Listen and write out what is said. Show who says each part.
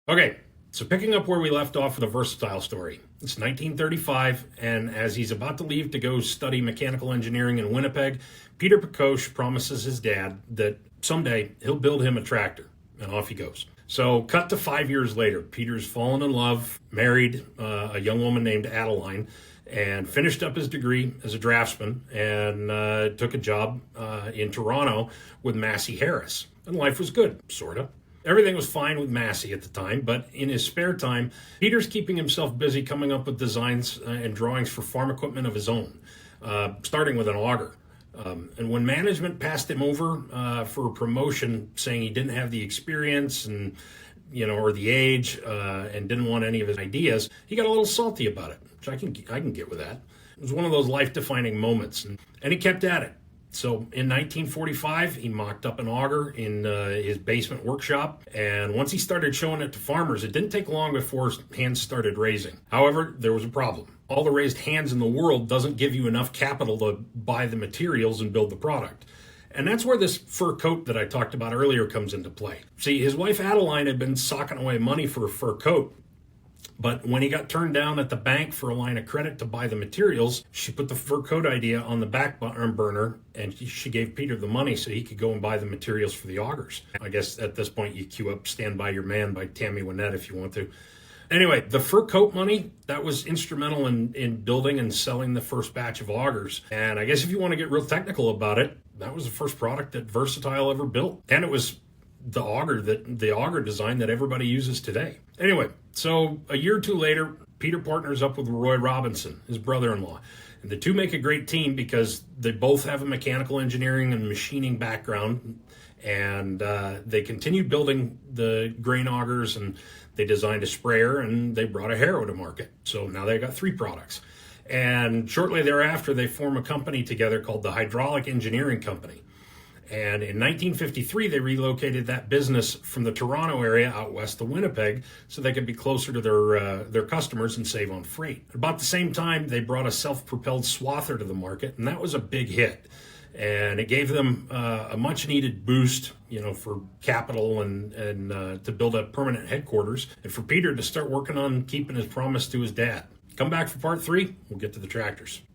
Speaker 1: Okay, so picking up where we left off with a versatile story. It's 1935, and as he's about to leave to go study mechanical engineering in Winnipeg, Peter Pakosh promises his dad that someday he'll build him a tractor, and off he goes. So, cut to 5 years later, Peter's fallen in love, married a young woman named Adeline, and finished up his degree as a draftsman and took a job in Toronto with Massey Harris. And life was good, sort of. Everything was fine with Massey at the time, but in his spare time, Peter's keeping himself busy coming up with designs and drawings for farm equipment of his own, starting with an auger. And when management passed him over for a promotion, saying he didn't have the experience and or the age, and didn't want any of his ideas, he got a little salty about it, which I can get with that. It was one of those life-defining moments, and he kept at it. So in 1945, he mocked up an auger in his basement workshop, and once he started showing it to farmers, it didn't take long before hands started raising. However, there was a problem. All the raised hands in the world doesn't give you enough capital to buy the materials and build the product. And that's where this fur coat that I talked about earlier comes into play. See, his wife Adeline had been socking away money for a fur coat, but when he got turned down at the bank for a line of credit to buy the materials, she put the fur coat idea on the back burner, and she gave Peter the money so he could go and buy the materials for the augers. I guess at this point you cue up Stand By Your Man by Tammy Wynette if you want to. Anyway, the fur coat money, that was instrumental in building and selling the first batch of augers. And I guess if you want to get real technical about it, that was the first product that Versatile ever built. And it was the auger design that everybody uses today. Anyway, so a year or two later, Peter partners up with Roy Robinson, his brother-in-law. And the two make a great team because they both have a mechanical engineering and machining background. And they continued building the grain augers, and they designed a sprayer, and they brought a harrow to market. So now they got three products. And shortly thereafter, they form a company together called the Hydraulic Engineering Company. And in 1953, they relocated that business from the Toronto area out west of Winnipeg so they could be closer to their customers and save on freight. About the same time, they brought a self-propelled swather to the market, and that was a big hit. And it gave them a much-needed boost, for capital and to build a permanent headquarters, and for Peter to start working on keeping his promise to his dad. Come back for part 3. We'll get to the tractors.